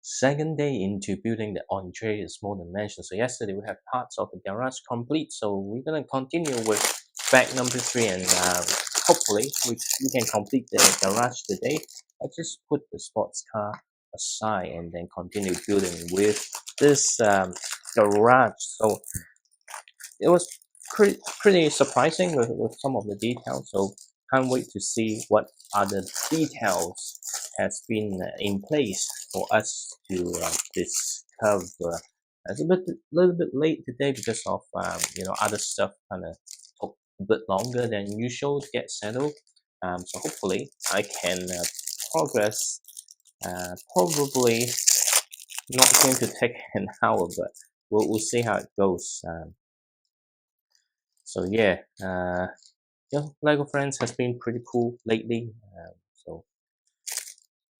Second day into building the Andrea more than mentioned. So yesterday we had parts of the garage complete. So we're gonna continue with bag number 3, and hopefully we can complete the garage today. I just put the sports car aside and then continue building with this garage. So it was pretty surprising with some of the details. So can't wait to see what other details has been in place for us to discover. It's a little bit late today because of other stuff kind of took a bit longer than usual to get settled. So hopefully I can progress. Probably not going to take an hour, but we'll see how it goes. So yeah, Lego Friends has been pretty cool lately. So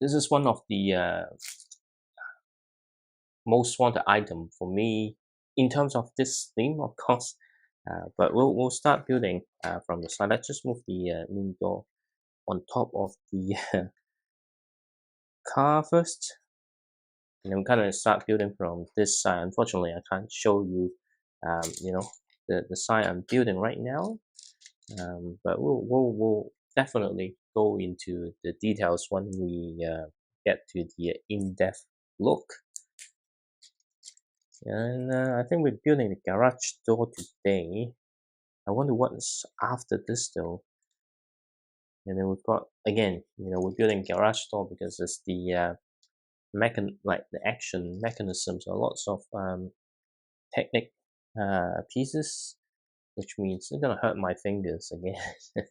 this is one of the most wanted item for me in terms of this theme, of course. But we'll start building from the side. Let's just move the main door on top of the car first, and then we kind of start building from this side. Unfortunately, I can't show you, the side I'm building right now. But we'll definitely go into the details when we get to the in-depth look. And I think we're building the garage door today. I wonder what's after this though. And then we've got, again, we're building garage door because it's the the action mechanisms or lots of technic pieces, which means it's gonna hurt my fingers again.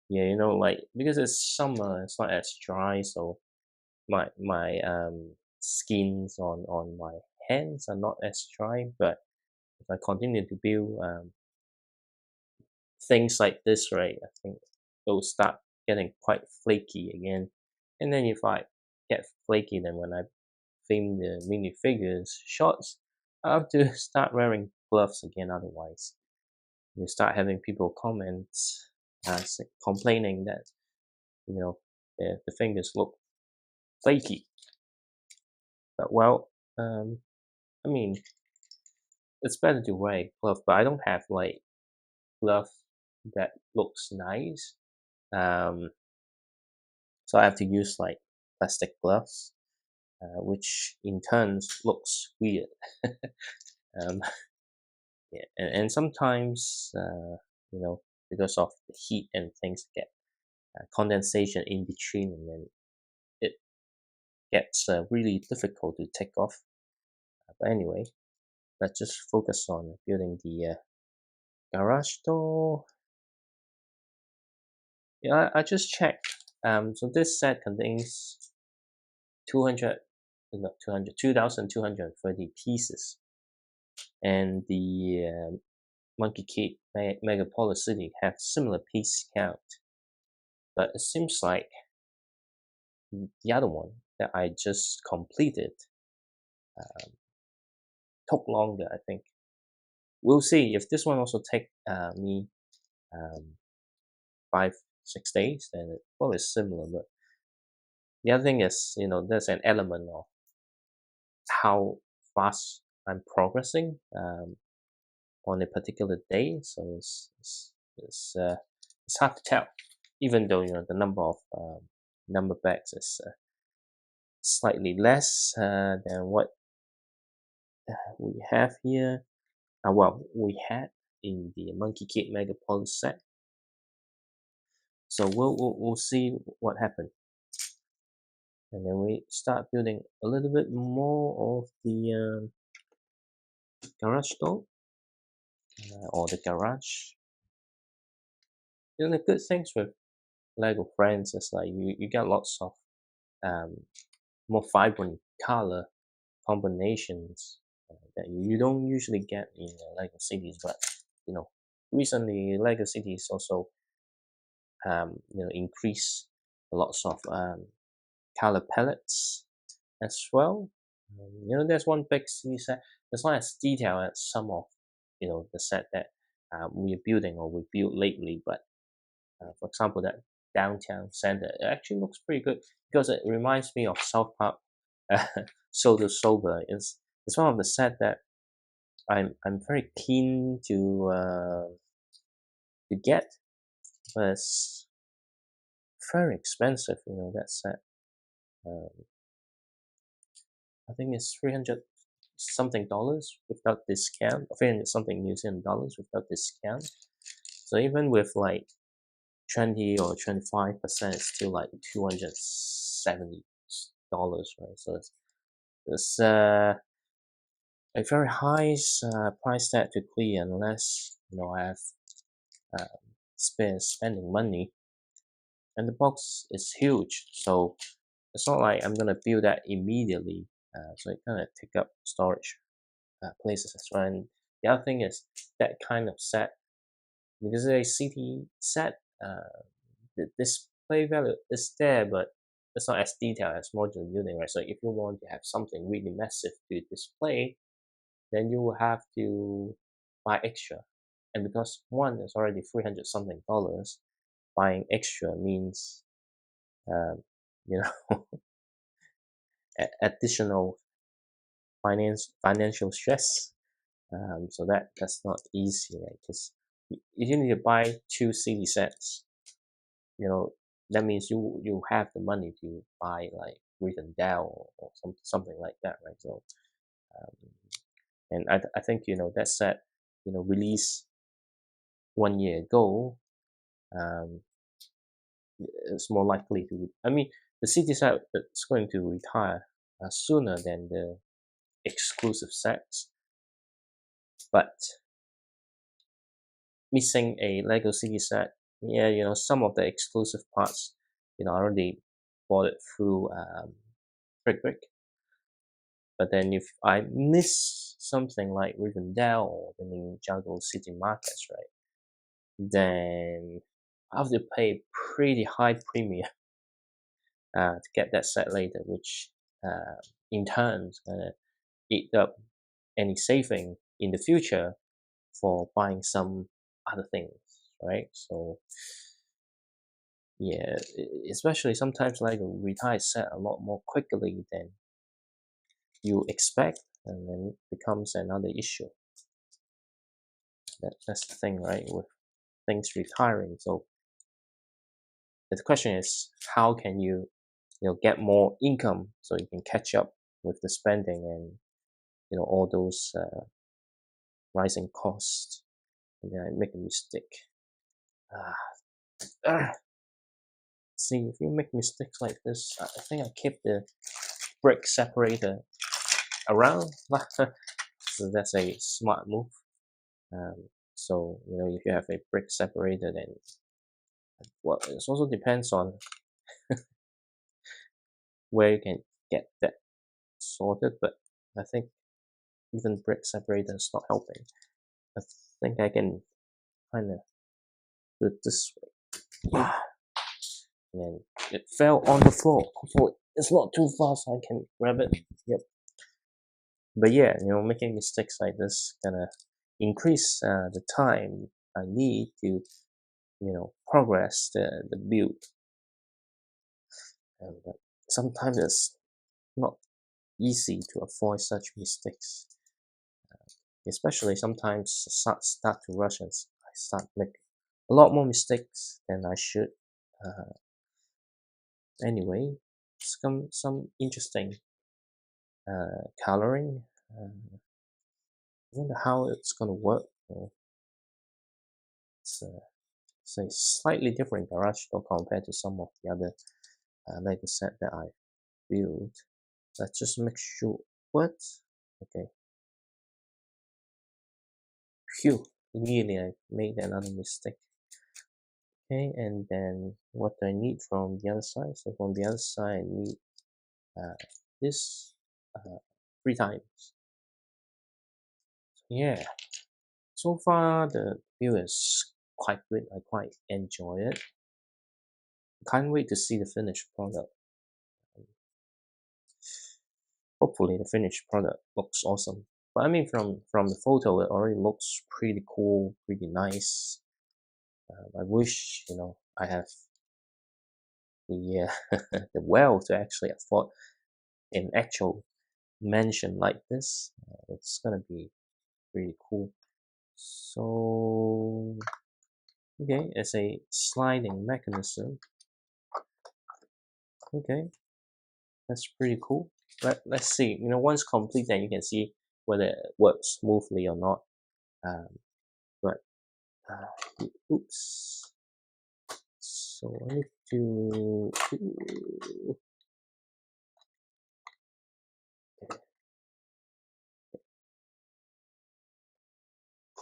Yeah, because it's summer, it's not as dry, so my skins on my hands are not as dry. But if I continue to build things like this, right, I think they'll start getting quite flaky again. And then if I get flaky, then when I film the minifigures shots, I have to start wearing gloves again. Otherwise, you start having people comment, complaining that the fingers look flaky. But well, I mean, it's better to wear a glove, but I don't have like glove that looks nice. So I have to use like plastic gloves, which in turn looks weird. um, yeah, and sometimes because of the heat and things get condensation in between, and then it gets really difficult to take off. But anyway, let's just focus on building the garage door. Yeah, I just checked. So this set contains 200, no, 2,230 pieces, and the Monkey Kid Megapolis City have similar piece count, but it seems like the other one that I just completed took longer. I think we'll see if this one also take me 5-6 days, then it probably similar. But the other thing is, there's an element of how fast I'm progressing on a particular day. So it's hard to tell, even though the number of number bags is slightly less than what we have here. Well, we had in the Monkey Kid Megapolis set. So we'll see what happened. And then we start building a little bit more of the garage door or the garage. The good things with Lego Friends is like you get lots of more vibrant color combinations that you don't usually get in Lego Cities. But recently Lego Cities also increase lots of color palettes as well. There's one big city set. It's not as detailed as some of the set that we're building or we built lately. But for example, that downtown center. It actually looks pretty good because it reminds me of South Park. Soda Sober is it's one of the set that I'm very keen to get, but it's very expensive. That set. Um, I think it's 300 something dollars without discount, 300 something New Zealand dollars without discount. So even with like 20 or 25%, it's still like $270, right? So it's a very high price tag to clear unless I have spending money, and the box is huge, so it's not like I'm gonna build that immediately. So it kind of take up storage places as well. And the other thing is that kind of set, because it's a city set, the display value is there, but it's not as detailed as modular building, right? So if you want to have something really massive to display, then you will have to buy extra. And because one is already 300 something dollars, buying extra means, um, you know, additional financial stress. So that's not easy, right? Because if you need to buy two CD sets, that means you have the money to buy like Rivendell or something like that, right? So, um, and I think that set, released 1 year ago, um, it's more likely to. I mean, the CD set is going to retire sooner than the exclusive sets, but missing a Lego CD set, yeah, some of the exclusive parts, I already bought it through Brick. But then if I miss something like Rivendell or the Ninjago City Markets, right, then I have to pay pretty high premium to get that set later, which in turn is gonna eat up any saving in the future for buying some other things, right? So yeah, especially sometimes like a retired set a lot more quickly than you expect, and then it becomes another issue. That's the thing, right? With things retiring. So the question is, how can you, get more income so you can catch up with the spending and all those rising costs. And then I make a mistake. See, if you make mistakes like this, I think I keep the brake separator around. So that's a smart move. So if you have a brake separator, then well, it also depends on where you can get that sorted. But I think even brake separator is not helping. I think I can kind of do it this way. And then it fell on the floor. Hopefully it's not too fast, I can grab it. Yep. But yeah, making mistakes like this gonna increase the time I need to, progress the build. But sometimes it's not easy to avoid such mistakes. Especially sometimes start to rush and I start making a lot more mistakes than I should. Anyway, some interesting coloring. I wonder how it's gonna work. It's a slightly different garage door compared to some of the other Lego set that I built. Let's just make sure. What? Okay. Phew. Immediately I made another mistake. Okay, and then what do I need from the other side? So from the other side, I need this 3 times. Yeah. So far, the build is quite good. I quite enjoy it. Can't wait to see the finished product. Hopefully, the finished product looks awesome. But I mean, from the photo, it already looks pretty cool, pretty nice. I wish I have the the wealth to actually afford an actual mansion like this. It's gonna be pretty cool. So okay, it's a sliding mechanism. Okay, that's pretty cool. Let's see. Once complete, then you can see whether it works smoothly or not. Um, but oops. So I need to.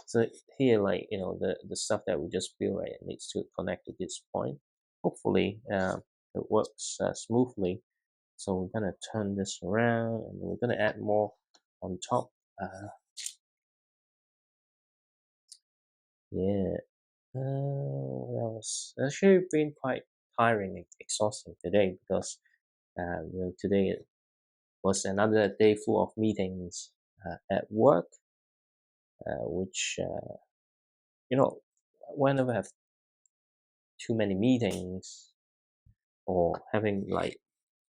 So here, like the stuff that we just built, right, it needs to connect to this point. Hopefully, it works smoothly. So we're gonna turn this around, and we're gonna add more on top. Yeah. What else? It's actually been quite tiring and exhausting today because today it was another day full of meetings at work, which whenever I have too many meetings or having like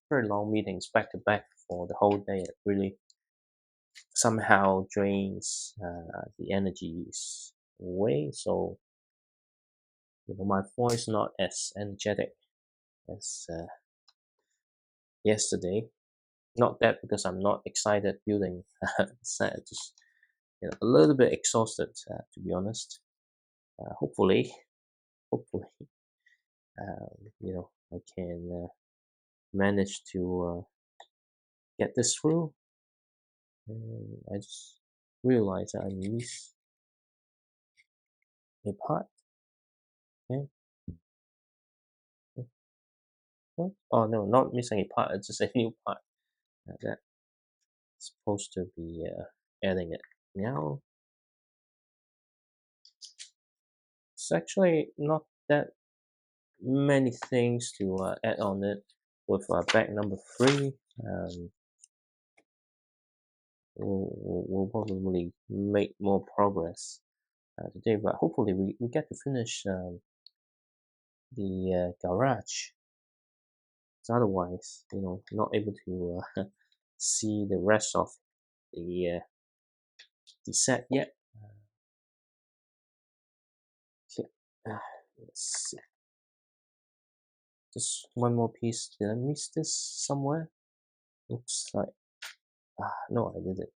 very long meetings back to back for the whole day, it really somehow drains the energies away. So my voice not as energetic as yesterday. Not that because I'm not excited building, just a little bit exhausted to be honest. Hopefully, hopefully, I can manage to get this through. And I just realized that I missed a part. Okay. What? Oh no, not missing a part. It's just a new part that's supposed to be adding it now. It's actually not that many things to add on it with bag number 3. We'll probably make more progress today, but hopefully we get to finish the garage. So otherwise, not able to see the rest of the the set yet. Okay. Let's see. Just one more piece. Did I miss this somewhere? Looks like no, I didn't.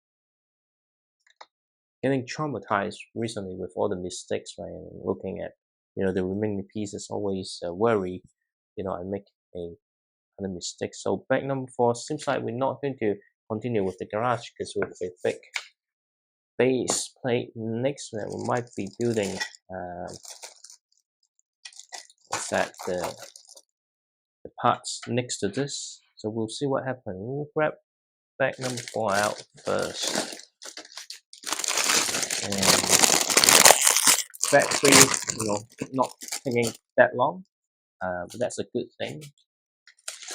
Getting traumatized recently with all the mistakes, right? And looking at the remaining pieces, always worry. I make another mistake. So bag number 4 seems like we're not going to continue with the garage because with a thick base plate next to it, we might be building what's that the parts next to this. So we'll see what happens. We'll grab bag number 4 out first. And bag 3, not taking that long, but that's a good thing.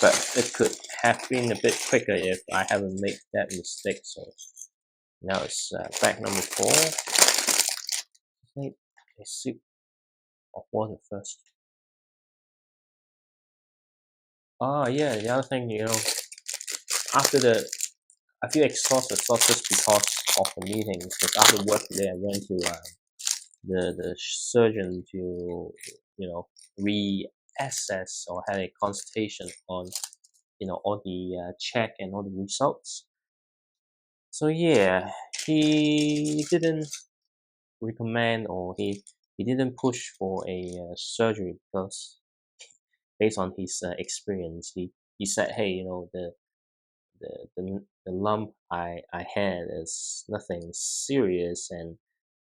But it could have been a bit quicker if I haven't made that mistake. So now it's bag number 4. Take a sip of water first. Yeah, the other thing, after I feel exhausted, not just because of the meetings, because after work today, I went to the surgeon to, reassess or had a consultation on, all the check and all the results. So yeah, he didn't recommend or he didn't push for a surgery because based on his experience, he said, hey, the lump I had is nothing serious, and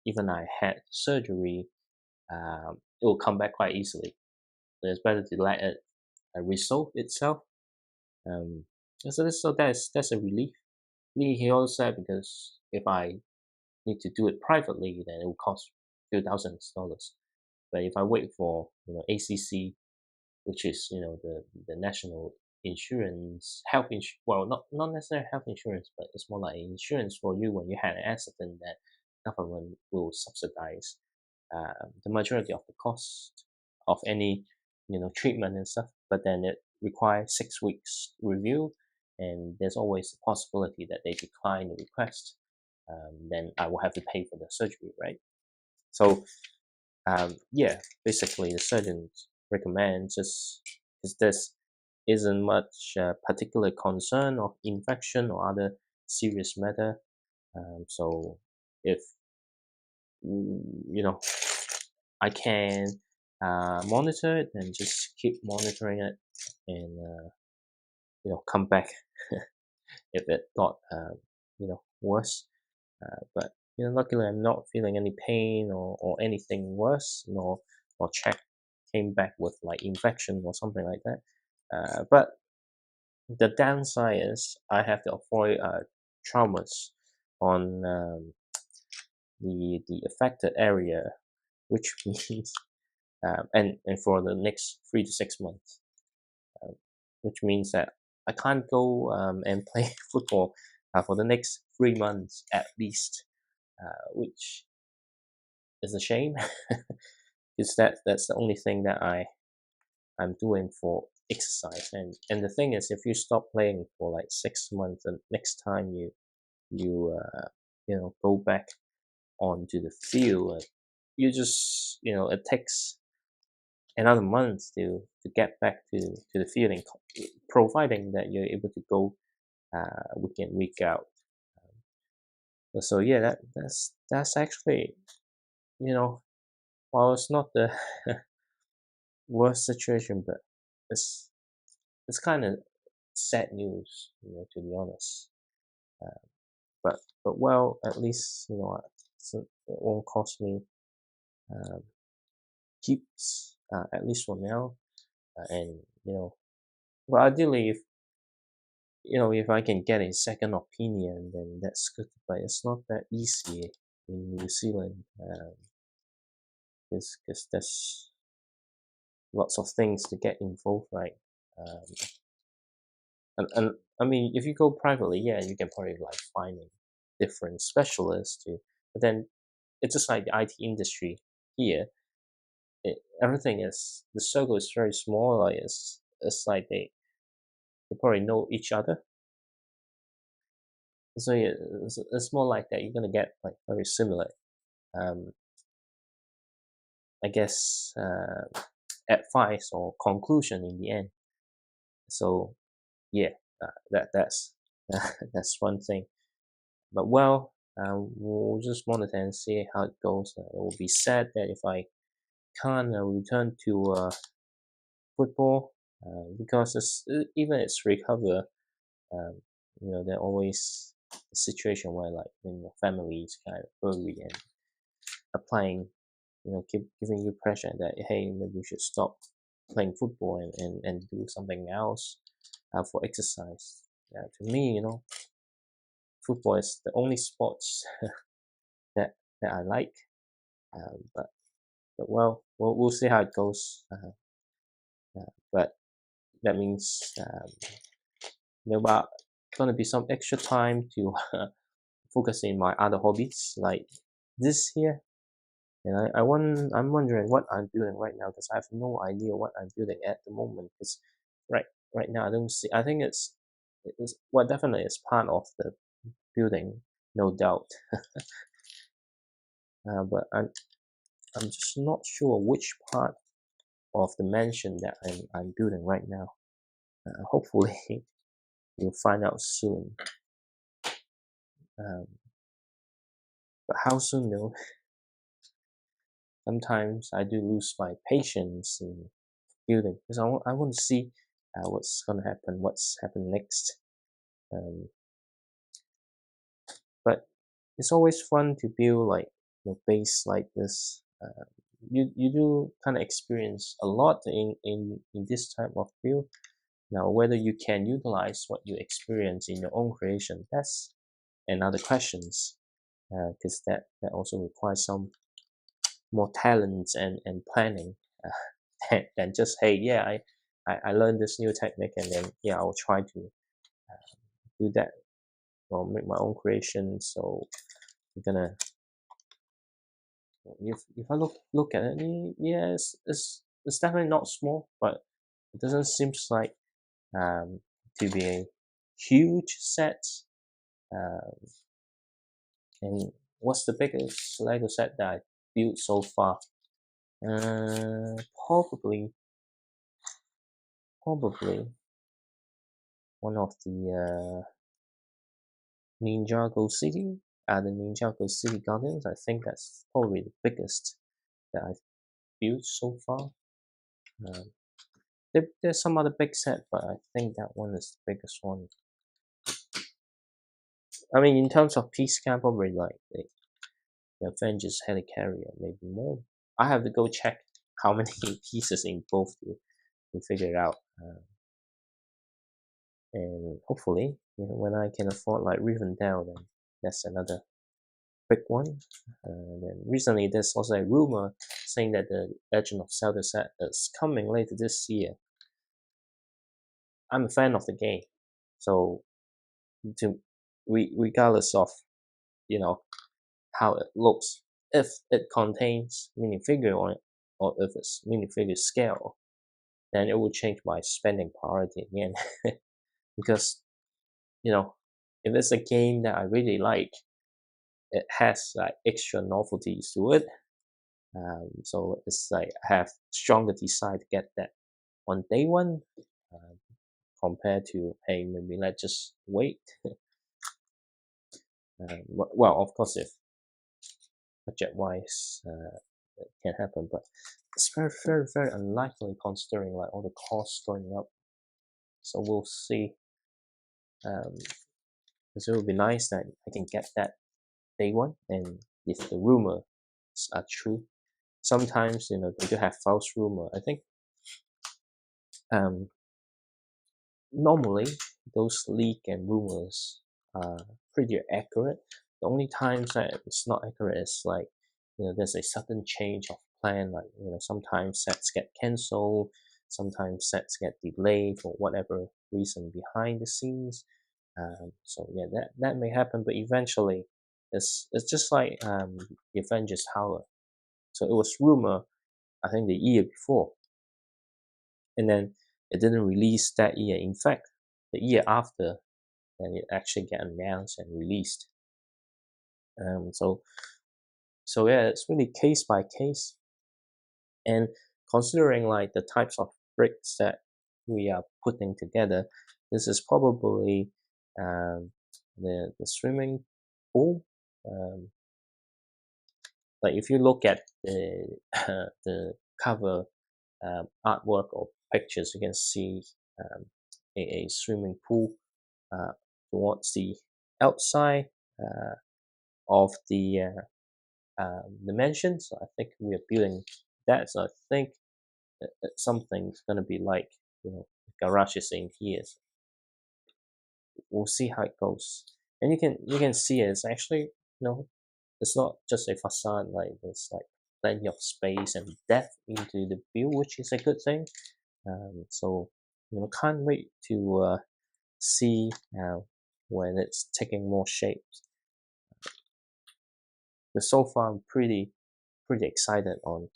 even I had surgery, it will come back quite easily. So it's better to let it resolve itself. Um, so that's a relief. He also said because if I need to do it privately, then it will cost a few $1,000s. But if I wait for ACC, which is the national insurance health insurance, well, not necessarily health insurance, but it's more like insurance for you when you had an accident that government will subsidize the majority of the cost of any treatment and stuff. But then it requires 6 weeks review, and there's always the possibility that they decline the request. Then I will have to pay for the surgery, right? So yeah, basically the surgeons recommend just because this isn't much particular concern of infection or other serious matter. So if you know I can monitor it and just keep monitoring it, and come back if it got worse. But luckily I'm not feeling any pain or anything worse, nor check came back with like infection or something like that. But the downside is I have to avoid traumas on the affected area, which means and for the next 3 to 6 months, uh, which means that I can't go and play football for the next 3 months at least, which is a shame because that's the only thing that I'm doing for exercise. And the thing is, if you stop playing for like 6 months, and next time you go back onto the field, you just it takes another month to get back to the field, providing that you're able to go week in week out. So yeah, that's actually you know while it's not the worst situation, but it's it's kind of sad news, to be honest. Uh, but well, at least it won't cost me um, keeps at least for now, and but ideally, if I can get a second opinion, then that's good. But it's not that easy in New Zealand, because there's lots of things to get involved, right? Um, and I mean, if you go privately, yeah, you can probably like find a different specialists to. But then it's just like the IT industry here. Everything is the circle is very small. Like it's like they probably know each other. So yeah, it's more like that. You're gonna get like very similar. Um, I guess advice or conclusion in the end. So yeah, that's that's one thing. But well, we'll just monitor and see how it goes. It will be sad that if I can't return to football, because even it's recover, um, there always a situation where like family is kind of worried and applying, giving you pressure that hey, maybe you should stop playing football and do something else for exercise. Yeah, to me, football is the only sports that I like. But well, we'll see how it goes. But that means about gonna be some extra time to focus in my other hobbies like this here. And I'm wondering what I'm doing right now because I have no idea what I'm doing at the moment. Because right right now I don't see. I think it's well, definitely it's part of the building, no doubt. But I'm just not sure which part of the mansion that I'm building right now. Hopefully you'll find out soon. Um, but how soon though? Sometimes I do lose my patience in building because I want to see what's gonna happen, what's happened next. Um, but it's always fun to build like base like this. You do kind of experience a lot in this type of build. Now, whether you can utilize what you experience in your own creation, that's another questions. Because that also requires some more talent and planning than just hey yeah I learned this new technique and then yeah I'll try to do that or make my own creation. So I'm gonna if I look at it, yes, it's it's definitely not small, but it doesn't seem like um, to be a huge set. Um, and what's the biggest Lego set that I built so far? Uh, probably, probably one of the Ninjago City, the Ninjago City Gardens. I think that's probably the biggest that I've built so far. Um, there's some other big set, but I think that one is the biggest one. I mean, in terms of piece count, probably like the Avengers helicarrier, maybe more. I have to go check how many pieces in both to figure it out. And hopefully, when I can afford like Rivendell, then that's another big one. Then recently, there's also a rumor saying that the Legend of Zelda set is coming later this year. I'm a fan of the game, so to regardless of you know how it looks, if it contains minifigure on it, or if it's minifigure scale, then it will change my spending priority again. Because if it's a game that I really like, it has like extra novelties to it. So it's like I have stronger desire to get that on day one, uh, compared to hey, maybe let's just wait. Well, of course, if budget wise, it can happen, but it's very, very, very unlikely considering like all the costs going up. So we'll see. Because it would be nice that I can get that day one, and if the rumors are true, sometimes they do have false rumor. I think um, normally those leak and rumors are pretty accurate. The only times that it's not accurate is like there's a sudden change of plan. Like sometimes sets get cancelled, sometimes sets get delayed for whatever reason behind the scenes. So yeah, that may happen, but eventually, it's just like the Avengers Tower. So it was rumor, I think the year before, and then it didn't release that year. In fact, the year after, then it actually get announced and released. So yeah, it's really case by case, and considering like the types of bricks that we are putting together, this is probably um, the swimming pool. Um, like if you look at the the cover artwork or pictures, you can see um, a swimming pool uh, towards the outside uh, of the mansion. So I think we are building that. So I think that something's gonna be like the garage is in here. So we'll see how it goes. And you can see it's actually it's not just a facade. Like there's like plenty of space and depth into the build, which is a good thing. So can't wait to see when it's taking more shape. But so far, I'm pretty excited on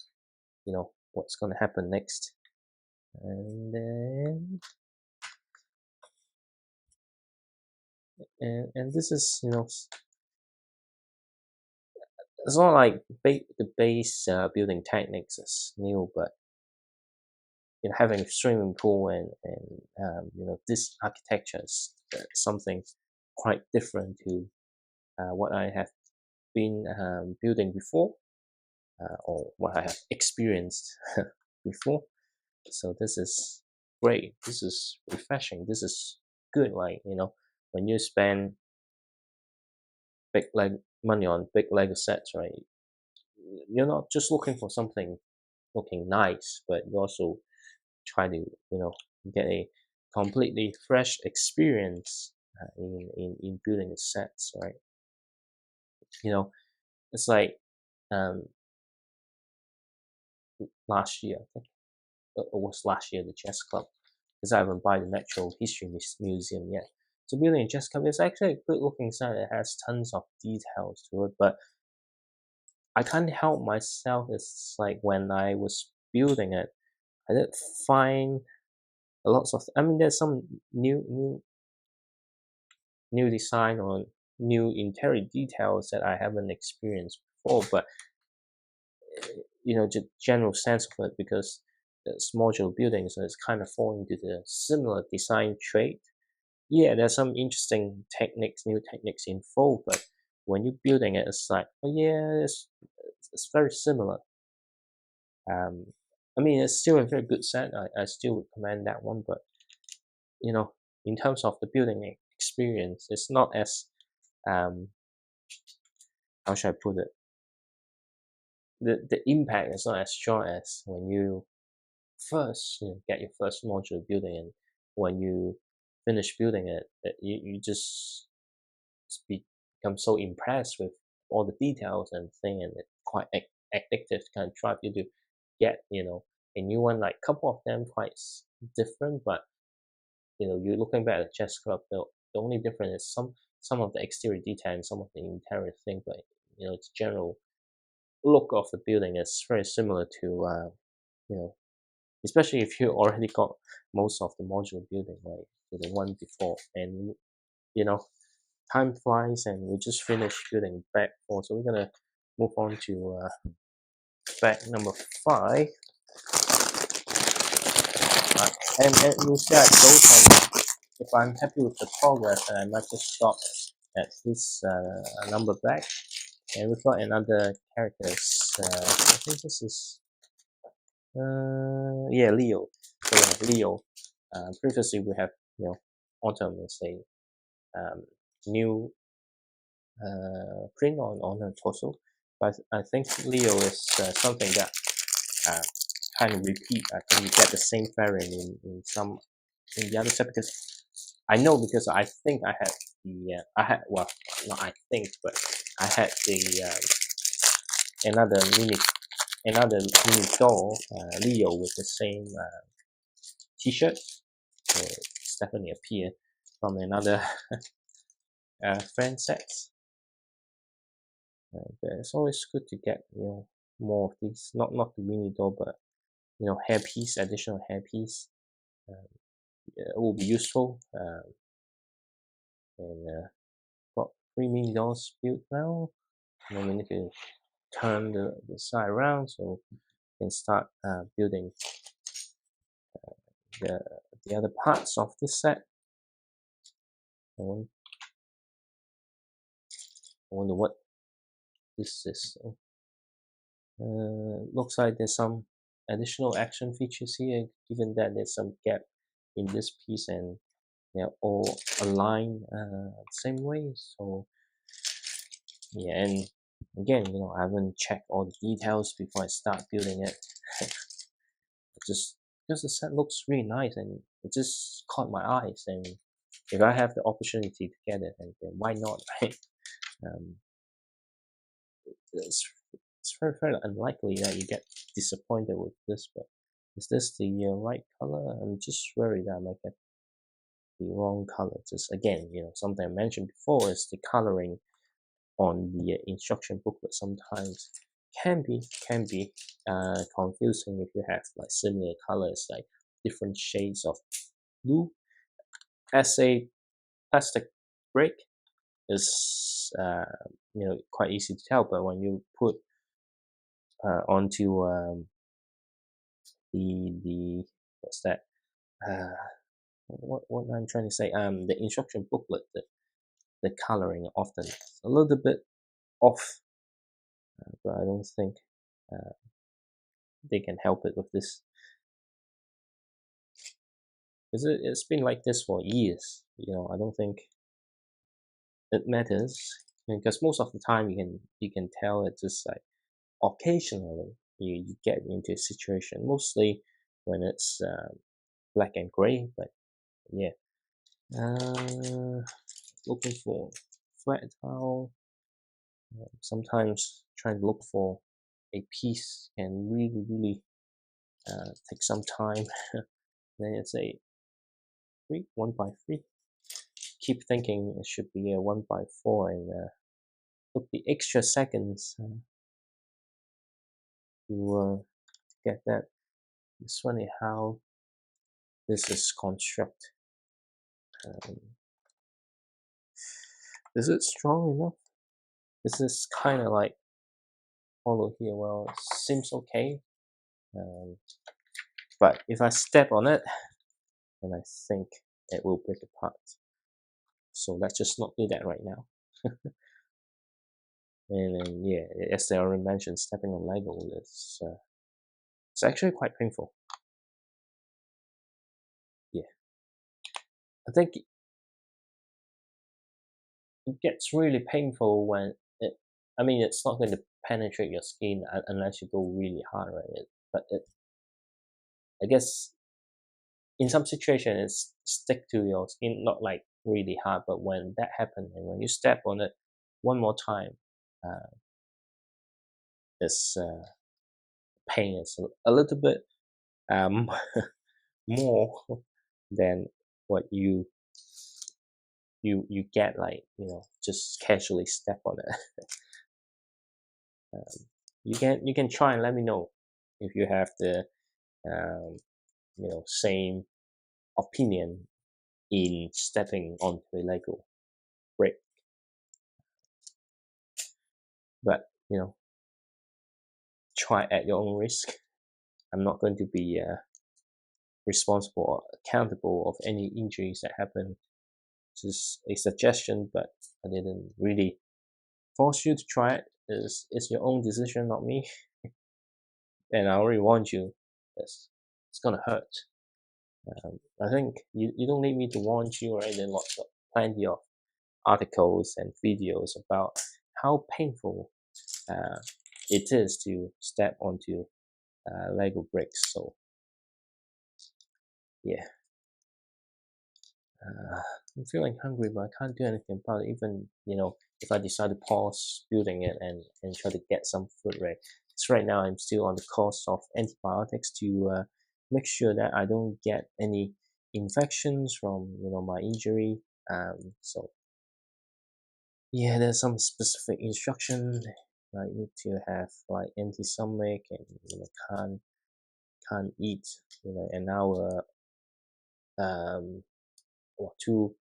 what's gonna happen next. And then and this is it's not like the base building techniques is new, but having a swimming pool and this architecture is something quite different to what I have been building before, or what I have experienced before. So this is great. This is refreshing. This is good. Like when you spend big money on big Lego sets, right? You're not just looking for something looking nice, but you also try to get a completely fresh experience in building the sets, right? It's like um last year, I think it was last year, the chess club, because I haven't bought the Natural History Museum yet. So building a chess club is actually a good looking set. It has tons of details to it, but I can't help myself. It's like when I was building it, I did find a lots of. I mean, there's some new design or new interior details that I haven't experienced before, but the general sense of it, because it's modular buildings, so it's kind of falling into the similar design trait. Yeah, there's some interesting techniques, new techniques involved, but when you're building it, it's like, oh yeah, it's very similar. Um, I mean, it's still a very good set. I still recommend that one, but you know, in terms of the building experience, it's not as um, how should I put it? The impact is not as strong as when you first get your first modular building, and when you finish building it, you just become so impressed with all the details and thing, and it's quite addictive to kind of drive you to get a new one. Like couple of them quite different, but you're looking back at chess club, the only difference is some of the exterior detail and some of the interior thing, but its general look of the building is very similar to you know especially if you already got most of the modular building, right, to the one before. And you know time flies, and we just finished building back 4, so we're gonna move on to back number 5. And we'll see how it goes, and if I'm happy with the progress, then I might just stop at this number back. And we've got another characters. I think this is yeah, Leo. So we have Leo. Previously we have Autumn is a new print on her torso, but I think Leo is something that uh, kind of repeat. I think you get the same variant in the other set, because I know, because I think I had I had, well, not I think, but I had the another mini doll, Leo, with the same T-shirt. So it's definitely appear from another friend sets. But it's always good to get more of these. Not the mini doll, but hairpiece, additional hairpiece. It will be useful. And got 3 mini dolls built now. And then we need to turn the side around, so we can start building the the other parts of this set. I wonder what this is. Looks like there's some additional action features here, given that there's some gap in this piece and they're all aligned same way. So yeah, and again, I haven't checked all the details before I start building it. Just because the set looks really nice and it just caught my eyes, and if I have the opportunity to get it, then why not, right? Um, it's, it's very, very unlikely that you get disappointed with this, but is this the right color? I'm just worried that I might get the wrong color. Just again, something I mentioned before is the coloring on the instruction booklet sometimes can be confusing if you have like similar colors, like different shades of blue. As a plastic brick is quite easy to tell, but when you put onto the what's that what I'm trying to say, the instruction booklet, the coloring often is a little bit off, but I don't think uh, they can help it with this, because it's been like this for years. I don't think it matters, because most of the time you can tell it's just like occasionally you get into a situation, mostly when it's black and gray. But yeah, looking for flat tile. Sometimes trying to look for a piece can really take some time. Then it's a 1 by 3. Keep thinking it should be a 1 by 4, and took the extra seconds to get that. It's funny how this is constructed. Um, is it strong enough? This is kind of like hollow here. Well, it seems okay. Um, but if I step on it, then I think it will break apart. So let's just not do that right now. And then, yeah, as I already mentioned, stepping on Lego is it's actually quite painful. Yeah, I think it gets really painful when it. I mean, it's not going to penetrate your skin unless you go really hard, right? But I guess in some situations, it's stick to your skin, not like really hard. But when that happens, and when you step on it one more time, uh, this pain is a little bit um more than what you get, like, just casually step on it. You can try and let me know if you have the um, same opinion in stepping onto a Lego brick. But try at your own risk. I'm not going to be responsible or accountable of any injuries that happen. Just a suggestion, but I didn't really force you to try it. It's your own decision, not me. And I already warned you, it's gonna hurt. I think you don't need me to warn you, right? There are plenty of articles and videos about how painful uh, it is to step onto Lego bricks. So yeah, uh, I'm feeling hungry, but I can't do anything about it. Even if I decide to pause building it and try to get some food, right? So right now I'm still on the course of antibiotics to make sure that I don't get any infections from my injury. So yeah, there's some specific instruction. I need to have like empty stomach and can't eat an hour or two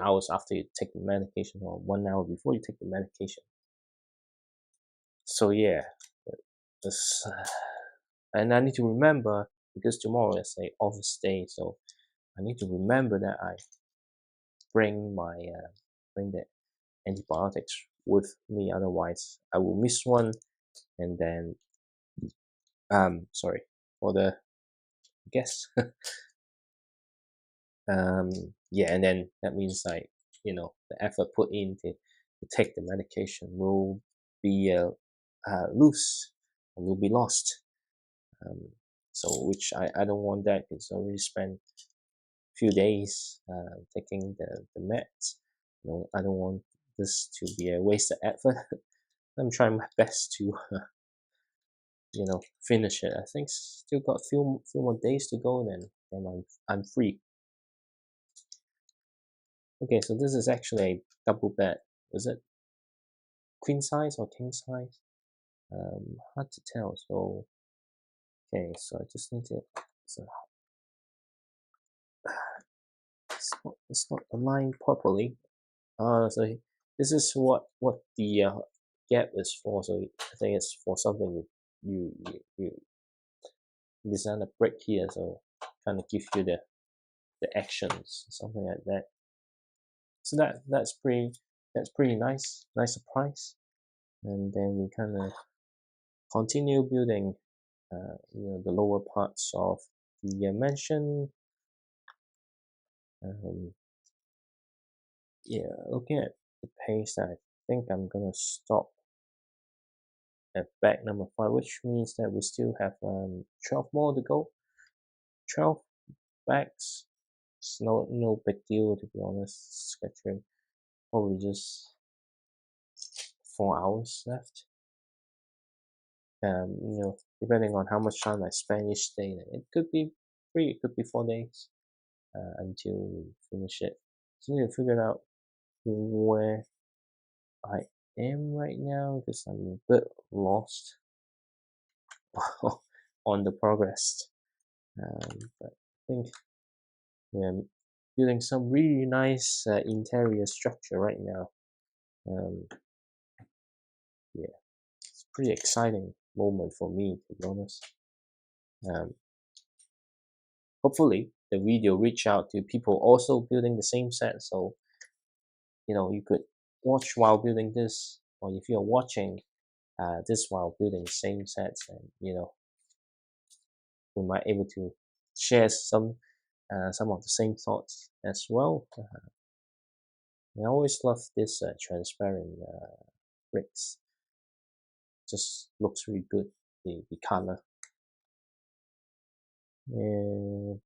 hours after you take the medication, or 1 hour before you take the medication. So yeah, this and I need to remember, because tomorrow is a office day, so I need to remember that I bring the antibiotics with me. Otherwise, I will miss one, and then sorry for the guess. Yeah, and then that means, like, the effort put in to take the medication will be loose, and will be lost. um, so which I don't want that, because I already spent a few days taking the meds. I don't want this to be a wasted effort. I'm trying my best to finish it. I think still got a few more days to go, then I'm free. Okay, so this is actually a double bed. Is it queen size or king size? Hard to tell. So okay, so I just need to. So it's not aligned properly. So this is what the gap is for. So I think it's for something you design a brick here. So kind of give you the actions, something like that. So that's pretty nice surprise. And then we kind of continue building the lower parts of the mansion. Um, yeah, looking at the pace, I think I'm gonna stop at bag number 5, which means that we still have 12 more to go. 12 bags. It's no big deal, to be honest. Sketching probably just 4 hours left. Depending on how much time I spend each day, it could be 3, it could be 4 days until we finish it. So I need to figure out where I am right now, because I'm a bit lost on the progress. But I think we're building some really nice interior structure right now. Um, yeah, it's pretty exciting moment for me, to be honest. Um, Hopefully, the video reach out to people also building the same set, so you could watch while building this, or if you're watching this while building the same sets, and we might able to share some of the same thoughts as well. I always love this transparent bricks. Just looks really good, the color.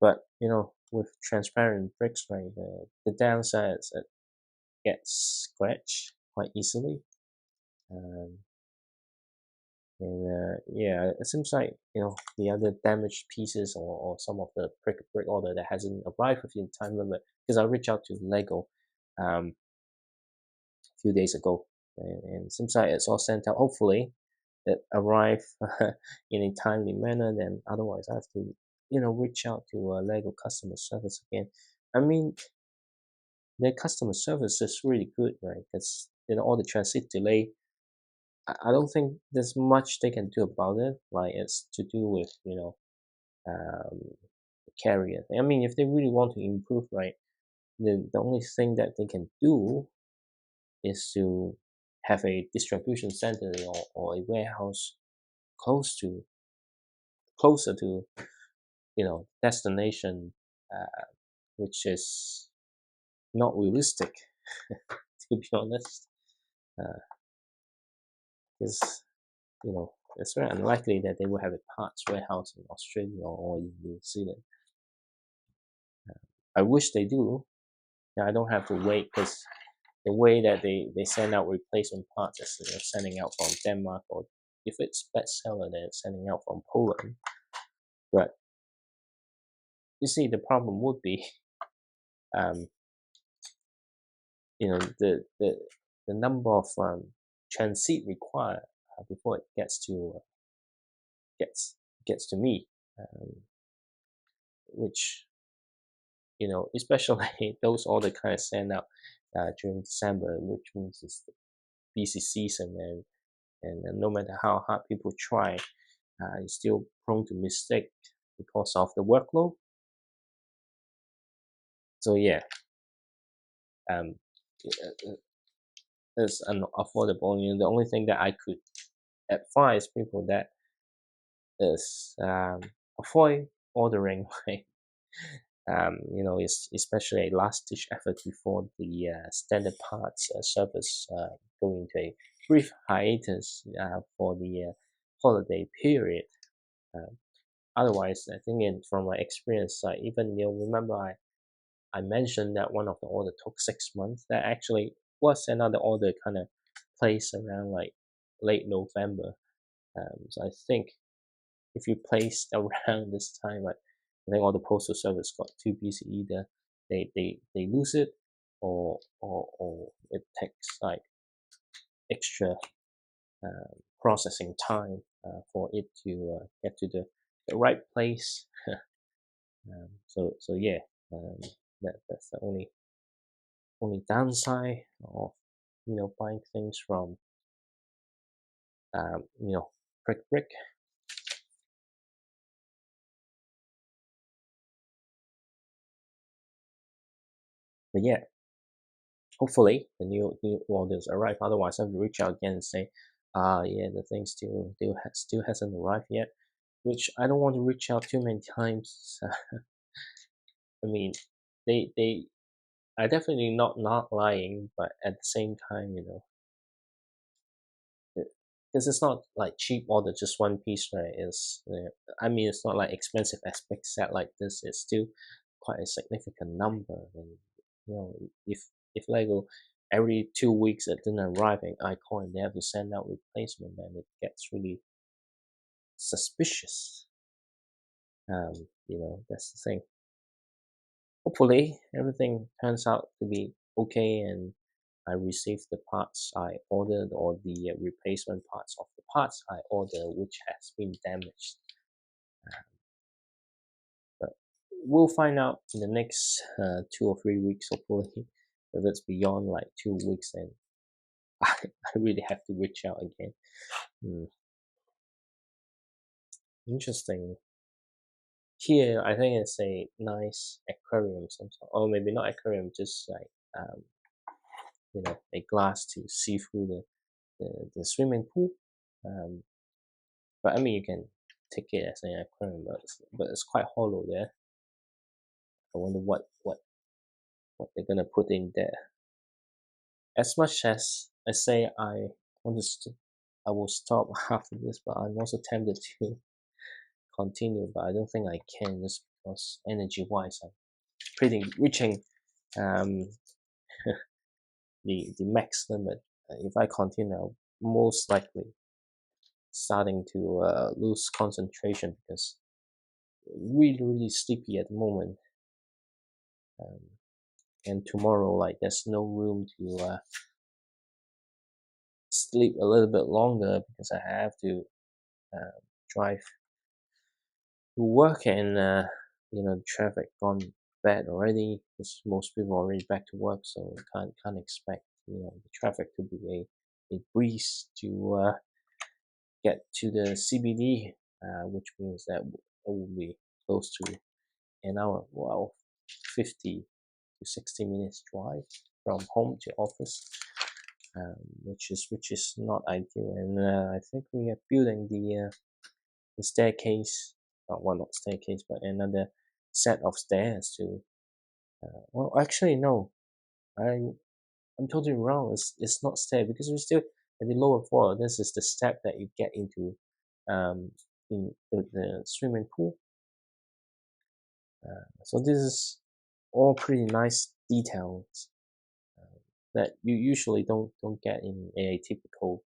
But with transparent bricks, right, the downside is it gets scratched quite easily. Um, and yeah, it seems like the other damaged pieces, or some of the brick order that hasn't arrived within time limit. Because I reached out to Lego a few days ago, and it seems like it's all sent out. Hopefully, it arrive in a timely manner. Then otherwise, I have to reach out to Lego customer service again. I mean, their customer service is really good, right? Because all the transit delay, I don't think there's much they can do about it. Like, it's to do with um, the carrier. I mean, if they really want to improve, right, the only thing that they can do is to have a distribution center, or a warehouse closer to destination, uh, which is not realistic, to be honest, because it's very unlikely that they will have a parts warehouse in Australia or in New Zealand. I wish they do. I don't have to wait, because the way that they send out replacement parts is they're sending out from Denmark, or if it's bestseller, they're sending out from Poland. But you see, the problem would be, um, the number of transit required before it gets to me, um, which especially those order kind of send out during December, which means it's the busy season, and no matter how hard people try, it's still prone to mistake because of the workload. So yeah, um, it's unaffordable. The only thing that I could advise people that is avoid ordering like especially a last ditch effort before the standard parts service go into a brief hiatus for the holiday period. Uh, Otherwise, I think from my experience, even remember I mentioned that one of the order took 6 months. That actually was another order kind of placed around like late November. So I think if you placed around this time, like I think all the postal service got too busy. Either they lose it, or it takes like extra processing time for it to get to the right place. So yeah, um, that's the only downside of buying things from brick. But yeah, hopefully the new orders arrive. Otherwise, I have to reach out again and say, yeah, the thing still hasn't arrived yet. Which I don't want to reach out too many times. I mean, they are definitely not lying, but at the same time, because it's not like cheap order, just one piece, right? I mean, it's not like expensive aspect set like this. It's still quite a significant number, and if Lego every 2 weeks it didn't arrive in Icon, they have to send out replacement, and it gets really suspicious. That's the thing. Hopefully, everything turns out to be okay, and I receive the parts I ordered, or the replacement parts of the parts I ordered, which has been damaged. we'll find out in the next 2 or 3 weeks, hopefully. If it's beyond like 2 weeks, then I really have to reach out again. Hmm. Interesting. Here, I think it's a nice aquarium, some sort, or maybe not aquarium, just like a glass to see through the swimming pool. Um, but I mean, you can take it as an aquarium, but it's quite hollow there. I wonder what they're gonna put in there. As much as I say want to, I will stop after this, but I'm also tempted to continue. But I don't think I can, just because energy-wise, I'm pretty reaching um the max limit. If I continue, I'll most likely starting to lose concentration because really sleepy at the moment. Um, and tomorrow, like, there's no room to sleep a little bit longer because I have to drive to work, and traffic gone bad already because most people are already back to work, so can't expect the traffic to be a breeze to get to the CBD, which means that it will be close to an hour, well, 50 to 60 minutes drive from home to office, which is not ideal. And I think we are building the staircase, well, not staircase, but another set of stairs to. Well, actually, no, I'm totally wrong. It's not stair because we're still at the lower floor. This is the step that you get into um in the swimming pool. So this is all pretty nice details that you usually don't get in a typical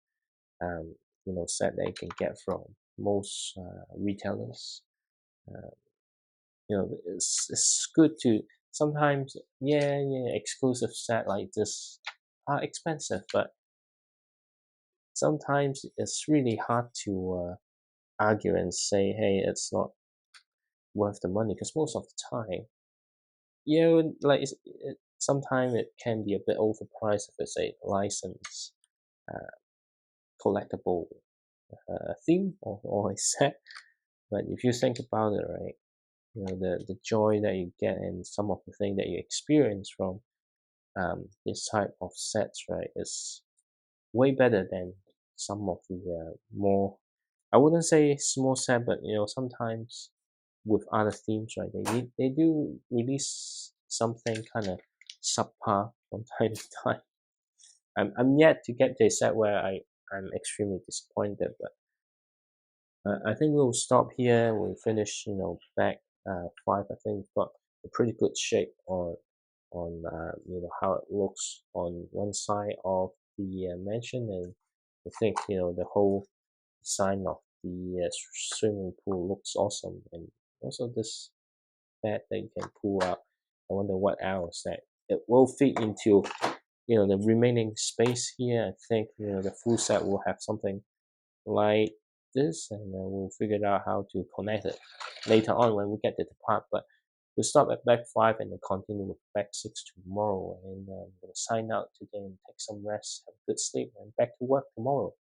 um, set that you can get from most retailers. Uh, it's good to sometimes, yeah, exclusive set like this are expensive, but sometimes it's really hard to argue and say, hey, it's not worth the money, because most of the time, like sometimes it can be a bit overpriced if it's a license uh, collectible theme or a set. But if you think about it, right, the joy that you get and some of the thing that you experience from this type of sets, right, is way better than some of the more, I wouldn't say small set, but sometimes with other themes, right, they do release something kind of subpar from time to time. I'm yet to get to a set where I'm extremely disappointed, but I think we'll stop here. We'll finish, back five. I think we've got a pretty good shape on how it looks on one side of the mansion, and I think the whole design of the swimming pool looks awesome, and also this bed that you can pull out. I wonder what else that it will fit into the remaining space here. I think the full set will have something like this, and then we'll figure out how to connect it later on when we get to the part. But we'll stop at back 5 and then continue with back 6 tomorrow. And I'm going to sign out today and take some rest, have a good sleep, and back to work tomorrow.